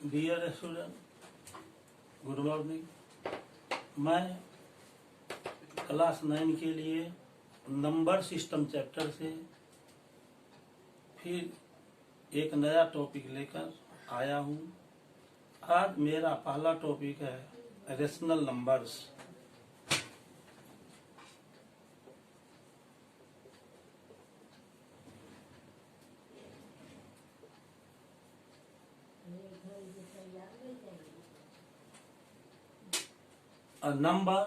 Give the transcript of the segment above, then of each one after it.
Dear student, good morning. मैं class 9 के लिए नंबर सिस्टम चैप्टर से फिर एक नया टॉपिक लेकर आया हूँ। आज मेरा पहला टॉपिक है rational numbers. A number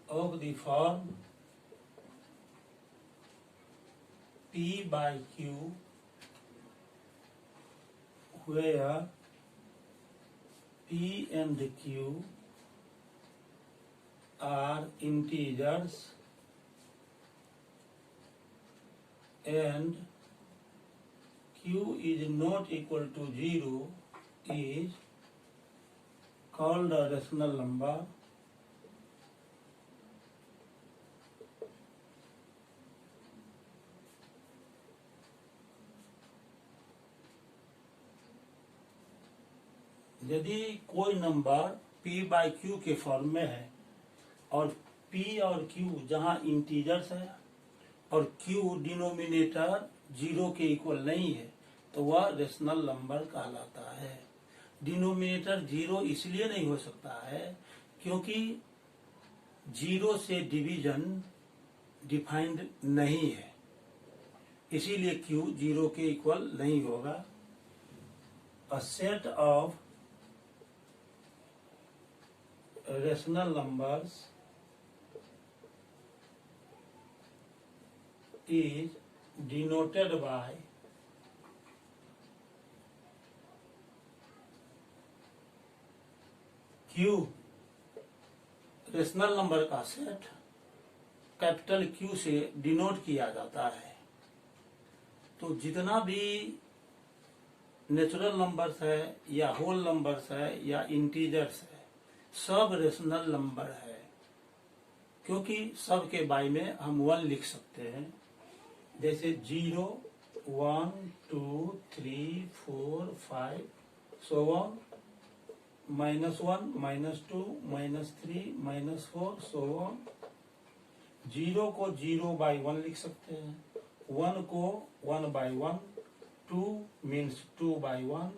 of the form P by Q, where P and Q are integers and Q is not equal to 0 is called a rational number. यदि कोई नंबर P by Q के form में है और P और Q जहाँ integers है और Q डिनोमिनेटर 0 के इक्वल नहीं है तो वह रेशनल नंबर कहलाता है। डिनोमिनेटर 0 इसलिए नहीं हो सकता है क्योंकि 0 से डिवीजन डिफाइंड नहीं है, इसीलिए Q 0 के इक्वल नहीं होगा। A set of rational numbers is denoted by Q। Rational number का सेट कैपिटल Q से डिनोट किया जाता है। तो जितना भी नेचुरल नंबर्स है या होल नंबर्स है या इंटीजर्स है, सब रेशनल नंबर है, क्योंकि सब के बाय में हम 1 लिख सकते हैं। जैसे 0, 1, 2, 3, 4, 5 so on, -1, -2, -3, -4 so on। 0 को 0 by 1 लिख सकते हैं, 1 को 1 by 1, 2 means 2 by 1,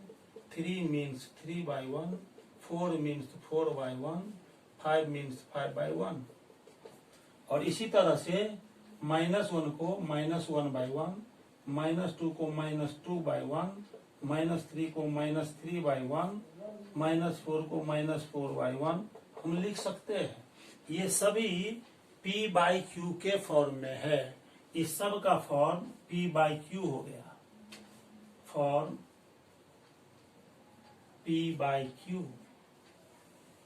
3 means 3 by 1, 4 means 4 by 1, 5 means 5 by 1। और इसी तरह से -1 को -1 by 1, -2 को -2 by 1, -3 को -3 by 1, -4 को -4 by 1 हम लिख सकते हैं। ये सभी P by Q के फॉर्म में है। इस सब का फॉर्म P by Q हो गया। फॉर्म P by Q,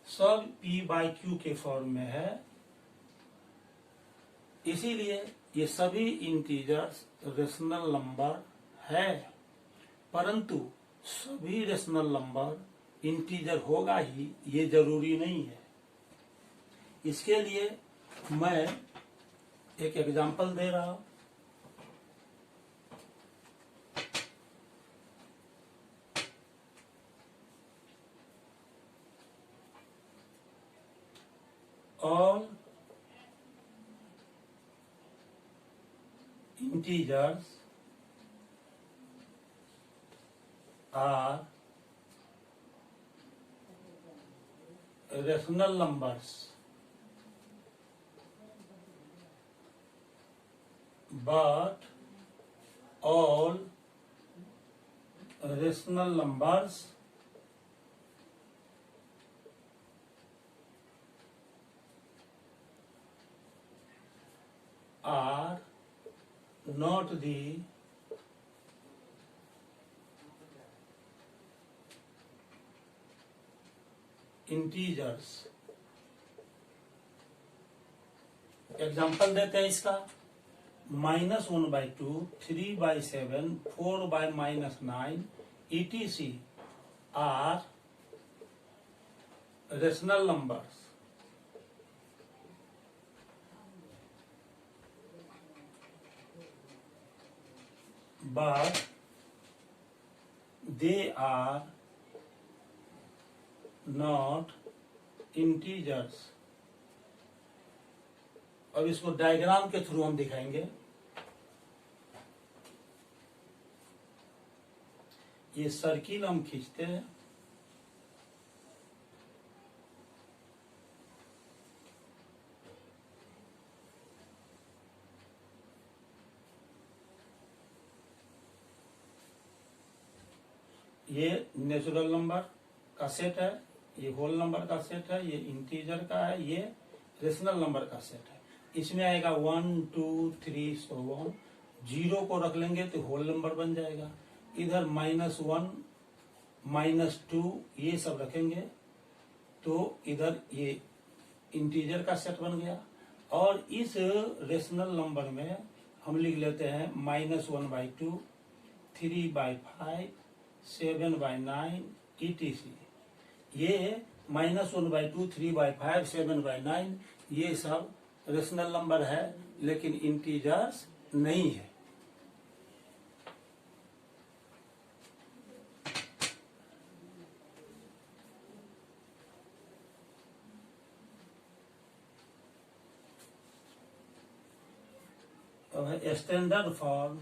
सब P by Q के फॉर्म में है, इसीलिए ये सभी इंटीजर्स रेशनल नंबर है। परंतु सभी रेशनल नंबर इंटीजर होगा ही ये जरूरी नहीं है। इसके लिए मैं एक एग्जांपल दे रहा हूं। All integers are rational numbers, but all rational numbers are not the integers। Example देते हैं इसका। -1 by 2, 3 by 7, 4 by -9 etc are rational numbers। but they are not integers। अब इसको डायग्राम के थ्रू हम दिखाएंगे। ये सर्किल हम खींचते हैं, ये नेचुरल नंबर का सेट है, ये होल नंबर का सेट है, ये इंटीजर का है, ये रेशनल नंबर का सेट है। इसमें आएगा 1 2 3 सो ऑन। 0 को रख लेंगे तो होल नंबर बन जाएगा। इधर -1 -2 ये सब रखेंगे तो इधर ये इंटीजर का सेट बन गया। और इस रेशनल नंबर में हम लिख लेते हैं -1/2, 3/5, 7/9 etc। ये -1/2, 3/5, 7/9 ये सब रेशनल नंबर है, लेकिन इंटीजर्स नहीं है। Standard form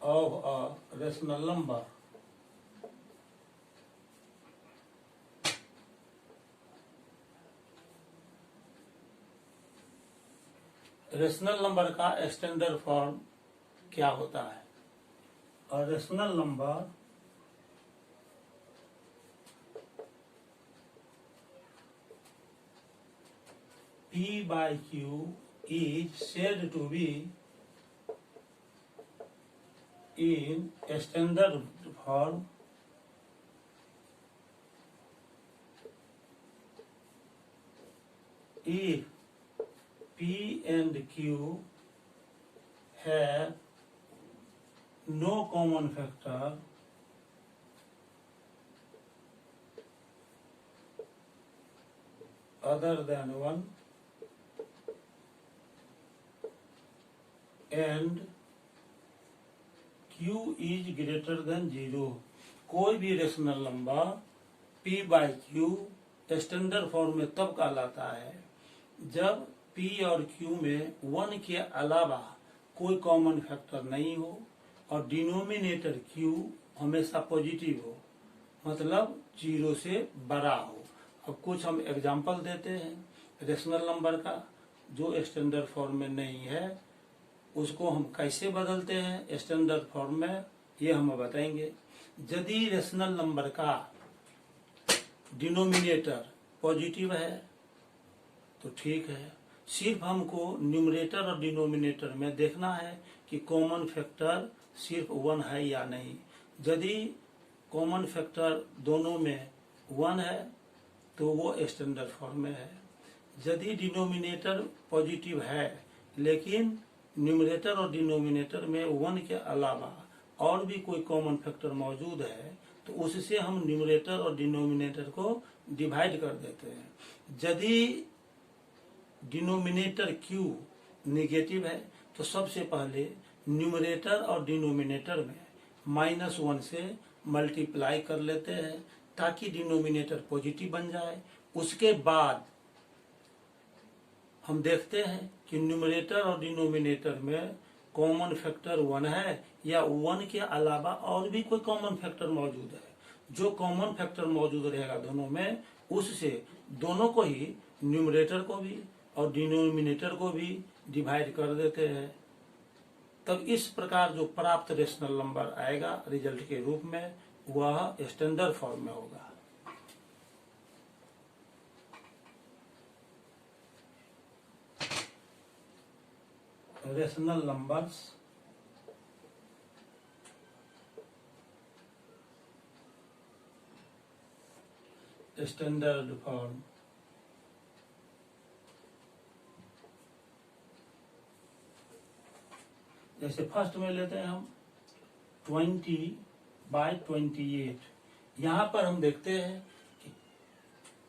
of a rational number rational number का स्टैंडर्ड फॉर्म क्या होता है? और rational number P/Q is said to be in standard form if P and Q have no common factor other than 1 and Q is greater than 0। कोई भी rational number P/Q standard form में तब कहलाता है जब P और Q में 1 के अलावा कोई कॉमन फैक्टर नहीं हो और डिनोमिनेटर Q हमेशा पॉजिटिव हो, मतलब 0 से बड़ा हो। अब कुछ हम एग्जांपल देते हैं रेशनल नंबर का जो स्टैंडर्ड फॉर्म में नहीं है, उसको हम कैसे बदलते हैं स्टैंडर्ड फॉर्म में, ये हम बताएंगे। यदि रेशनल नंबर का डिनोमिनेटर पॉजिटिव है तो ठीक है, सिर्फ हमको न्यूमरेटर और डिनोमिनेटर में देखना है कि कॉमन फैक्टर सिर्फ 1 है या नहीं। यदि कॉमन फैक्टर दोनों में 1 है तो वो स्टैंडर्ड फॉर्म में है। यदि डिनोमिनेटर पॉजिटिव है लेकिन न्यूमरेटर और डिनोमिनेटर में 1 के अलावा और भी कोई कॉमन फैक्टर मौजूद है तो उससे हम न्यूमरेटर और डिनोमिनेटर को डिवाइड कर देते हैं। यदि डिनोमिनेटर Q निगेटिव है तो सबसे पहले न्यूमरेटर और डिनोमिनेटर में -1 से मल्टीप्लाई कर लेते हैं ताकि डिनोमिनेटर पॉजिटिव बन जाए। उसके बाद हम देखते हैं कि न्यूमरेटर और डिनोमिनेटर में कॉमन फैक्टर 1 है या 1 के अलावा और भी कोई कॉमन फैक्टर मौजूद है। जो कॉमन फैक्टर मौजूद रहेगा दोनों में, उससे दोनों को ही, न्यूमरेटर को भी और डिनोमिनेटर को भी डिवाइड कर देते हैं। तब इस प्रकार जो प्राप्त रेशनल नंबर आएगा रिजल्ट के रूप में, वह स्टैंडर्ड फॉर्म में होगा। रेशनल नंबर्स स्टैंडर्ड फॉर्म जैसे फर्स्ट में लेते हैं हम 20/28। यहाँ पर हम देखते हैं कि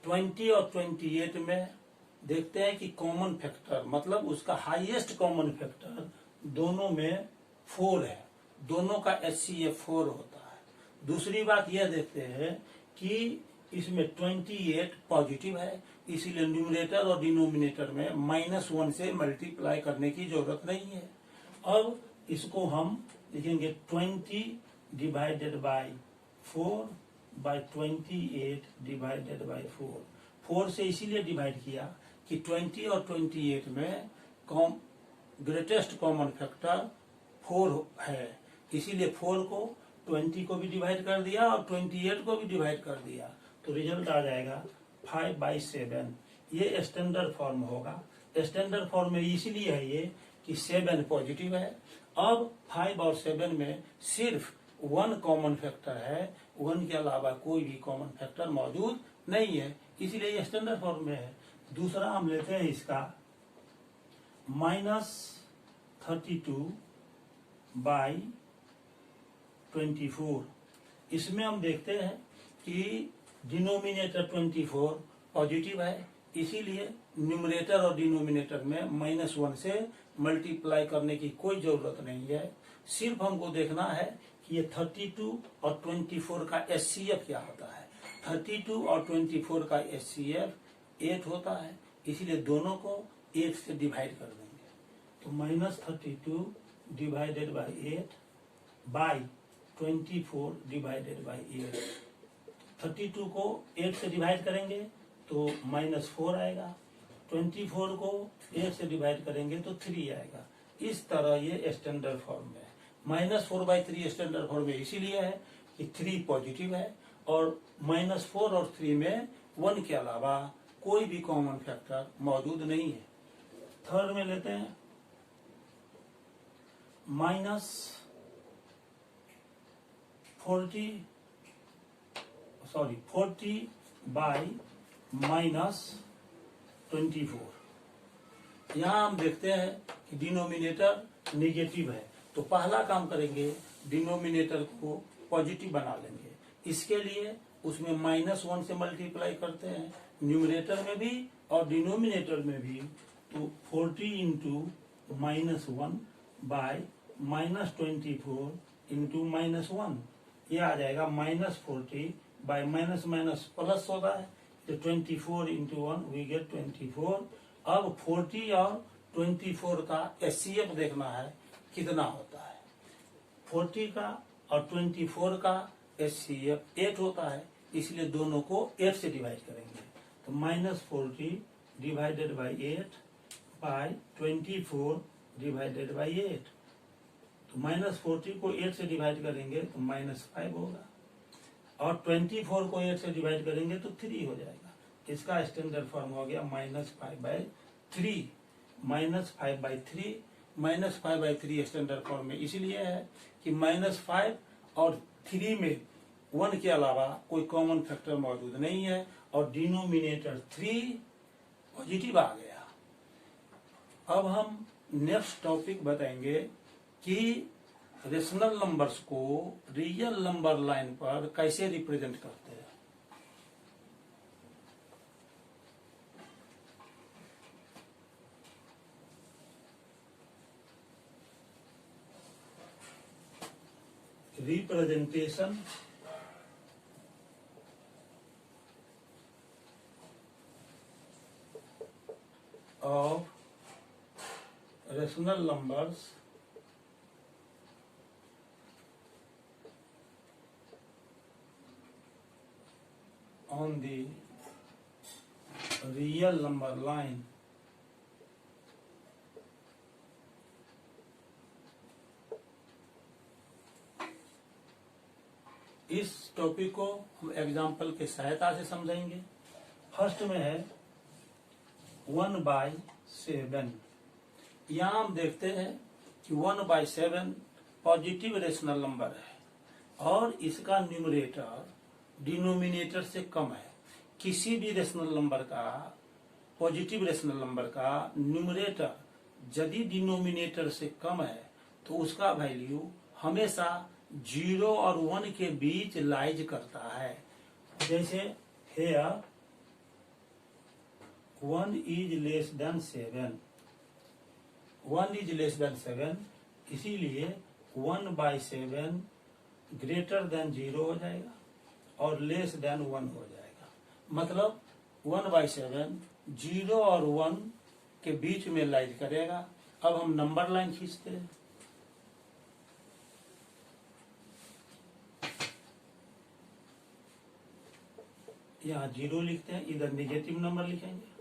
20 और 28 में देखते हैं कि कॉमन फैक्टर मतलब उसका हाईएस्ट कॉमन फैक्टर दोनों में 4 है, दोनों का HCF 4 होता है। दूसरी बात यह देखते हैं कि इसमें 28 पॉजिटिव है, इसीलिए न्यूमरेटर और डिनोमिनेटर में -1 से मल्टीप्लाई करने की जरूरत नहीं है। अब इसको हम लिखेंगे 20 divided by 4 by 28 divided by 4। 4 से इसीलिए डिवाइड किया कि 20 और 28 में ग्रेटेस्ट कॉमन फैक्टर 4 है, इसीलिए 4 को 20 को भी डिवाइड कर दिया और 28 को भी डिवाइड कर दिया, तो रिजल्ट आ जाएगा 5/7। ये स्टैंडर्ड फॉर्म होगा। स्टैंडर्ड फॉर्म में इसीलिए है ये कि 7 पॉजिटिव है। अब 5 और 7 में सिर्फ 1 कॉमन फैक्टर है, 1 के अलावा कोई भी कॉमन फैक्टर मौजूद नहीं है, इसीलिए ये स्टैंडर्ड फॉर्म में है। दूसरा हम लेते हैं इसका -32/24। इसमें हम देखते हैं कि डिनोमिनेटर 24 पॉजिटिव है, इसीलिए न्यूमरेटर और डिनोमिनेटर में -1 से मल्टीप्लाई करने की कोई जरूरत नहीं है। सिर्फ हमको देखना है कि ये 32 और 24 का HCF क्या होता है। 32 और 24 का HCF 8 होता है, इसीलिए दोनों को 8 से डिवाइड कर देंगे, तो -32 divided by 8 by 24 divided by 8। 32 को 8 से डिवाइड करेंगे तो -4 आएगा, 24 को 8 से डिवाइड करेंगे तो 3 आएगा। इस तरह ये स्टैंडर्ड फॉर्म में है। -4/3 स्टैंडर्ड फॉर्म में इसीलिए है कि 3 पॉजिटिव है और -4 और 3 में 1 के अलावा कोई भी कॉमन फैक्टर मौजूद नहीं है। थर्ड में लेते हैं -40 बाय -24। यहाँ हम देखते हैं कि डिनोमिनेटर नेगेटिव है, तो पहला काम करेंगे डिनोमिनेटर को पॉजिटिव बना लेंगे। इसके लिए उसमें -1 से मल्टीप्लाई करते हैं, न्यूमरेटर में भी और डिनोमिनेटर में भी, तो 40 इंटू -1 बाय -24 इंटू -1, ये आ जाएगा -40 बाय माइनस प्लस होगा है, तो 24 इंटू 1 वी गेट 24। अब 40 और 24 का HCF देखना है कितना होता है। 40 का और 24 का HCF 8 होता है, इसलिए दोनों को 8 से डिवाइड करेंगे, तो -40 divided by 8 by 24 divided by 8। तो -40 को 8 से डिवाइड करेंगे तो -5 होगा और 24 को 8 से डिवाइड करेंगे तो 3 हो जाएगा। इसका स्टैंडर्ड फॉर्म हो गया -5/3। -5/3 स्टैंडर्ड फॉर्म में इसीलिए है कि -5 और 3 में 1 के अलावा कोई कॉमन फैक्टर मौजूद नहीं है और डिनोमिनेटर 3 पॉजिटिव आ गया। अब हम नेक्स्ट टॉपिक बताएंगे कि रेशनल नंबर्स को रियल नंबर लाइन पर कैसे रिप्रेजेंट करते हैं। Representation of rational numbers on the real number line इस टॉपिक को हम एग्जाम्पल के सहायता से समझेंगे। फर्स्ट में है 1/7। यहाँ हम देखते हैं कि 1/7 पॉजिटिव रेशनल नंबर है और इसका न्यूमरेटर डिनोमिनेटर से कम है। किसी भी रेशनल नंबर का, पॉजिटिव रेशनल नंबर का न्यूमरेटर यदि डिनोमिनेटर से कम है तो उसका वैल्यू हमेशा 0 और 1 के बीच लाइज करता है। जैसे hair 1 is less than 7, 1 is less than 7, इसीलिए 1/7 ग्रेटर देन 0 हो जाएगा और लेस देन 1 हो जाएगा। मतलब 1/7 0 और 1 के बीच में लाइज करेगा। अब हम नंबर लाइन खींचते हैं। यहाँ 0 लिखते हैं, इधर नेगेटिव नंबर लिखेंगे।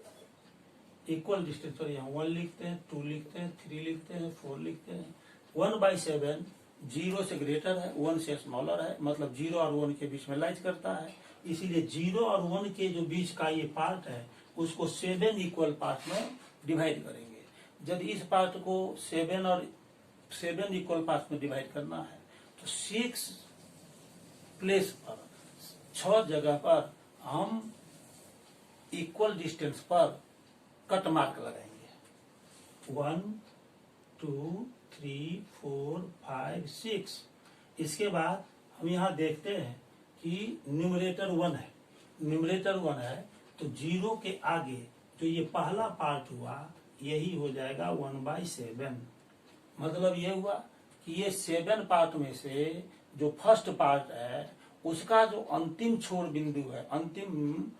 इक्वल डिस्टेंस पर यहाँ 1 लिखते हैं, 2 लिखते हैं, 3 लिखते हैं, 4 लिखते हैं। 1/7 0 से ग्रेटर है, 1 से स्मॉलर है, मतलब 0 और 1 के बीच में लाइज करता है। इसीलिए 0 और 1 के जो बीच का ये पार्ट है उसको 7 इक्वल पार्ट में डिवाइड करेंगे। जब इस पार्ट को 7 इक्वल पार्ट में डिवाइड करना है तो 6 प्लेस पर, 6 जगह पर हम इक्वल डिस्टेंस पर कट मार्क लगाएंगे। 1 2 3 4 5 6। इसके बाद हम यहाँ देखते हैं कि न्यूमरेटर 1 है, न्यूमरेटर 1 है तो 0 के आगे जो ये पहला पार्ट हुआ यही हो जाएगा 1/7। मतलब ये हुआ कि ये 7 पार्ट में से जो फर्स्ट पार्ट है उसका जो अंतिम छोर बिंदु है, अंतिम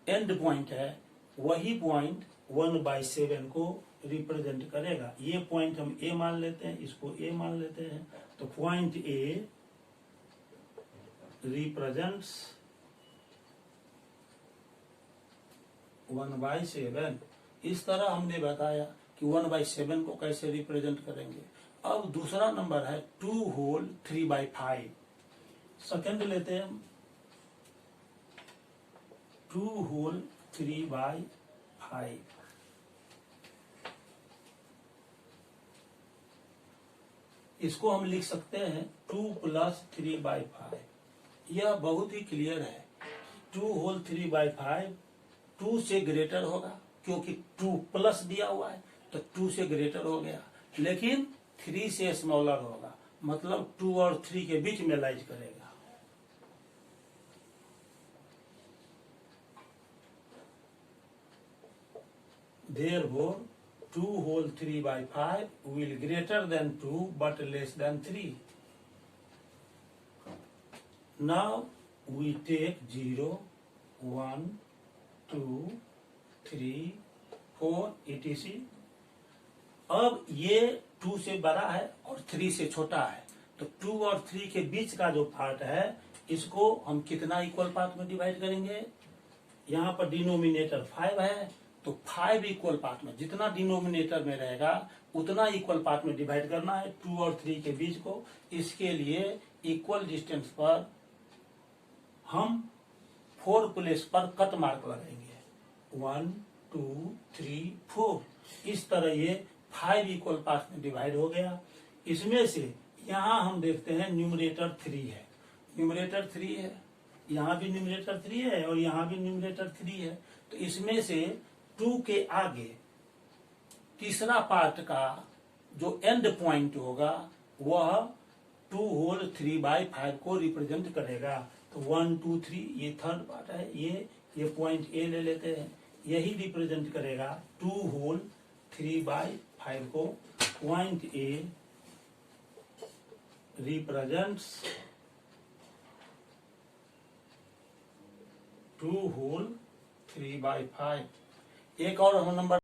एंड पॉइंट है, वही पॉइंट 1/7 को रिप्रेजेंट करेगा। ये पॉइंट हम ए मान लेते हैं, इसको ए मान लेते हैं। तो पॉइंट ए रिप्रेजेंट्स 1/7। इस तरह हमने बताया कि 1/7 को कैसे रिप्रेजेंट करेंगे। अब दूसरा नंबर है 2 होल 3/5। सेकंड लेते हैं 2 होल 3/5। इसको हम लिख सकते हैं 2 + 3/5। यह बहुत ही क्लियर है। 2 होल 3/5 2 से ग्रेटर होगा, क्योंकि 2 प्लस दिया हुआ है तो 2 से ग्रेटर हो गया, लेकिन 3 से स्मॉलर होगा, मतलब 2 और 3 के बीच में लाइज करेगा। Therefore 2 whole 3/5 will greater than 2 but less than 3. Now we take 0, 1, 2, 3, 4 etc. अब ये 2 से बड़ा है और 3 से छोटा है, तो 2 और 3 के बीच का जो पार्ट है इसको हम कितना इक्वल पार्ट में डिवाइड करेंगे। यहाँ पर डिनोमिनेटर 5 है तो 5 इक्वल पार्ट में, जितना डिनोमिनेटर में रहेगा उतना इक्वल पार्ट में डिवाइड करना है 2 और 3 के बीच को। इसके लिए इक्वल डिस्टेंस पर हम 4 प्लेस पर कट मार्क लगाएंगे। 1 2 3 4। इस तरह ये 5 इक्वल पार्ट में डिवाइड हो गया। इसमें से यहाँ हम देखते हैं न्यूमरेटर 3 है, न्यूमरेटर 3 है, यहाँ भी न्यूमरेटर 3 है और यहाँ भी न्यूमरेटर 3 है। तो इसमें से 2 के आगे तीसरा पार्ट का जो एंड पॉइंट होगा वह 2 होल 3/5 को रिप्रेजेंट करेगा। तो 1 2 3 ये थर्ड पार्ट है, ये पॉइंट ए ले लेते हैं, यही रिप्रेजेंट करेगा 2 होल 3/5 को। Point A represents 2 whole 3/5। एक और हम नंबर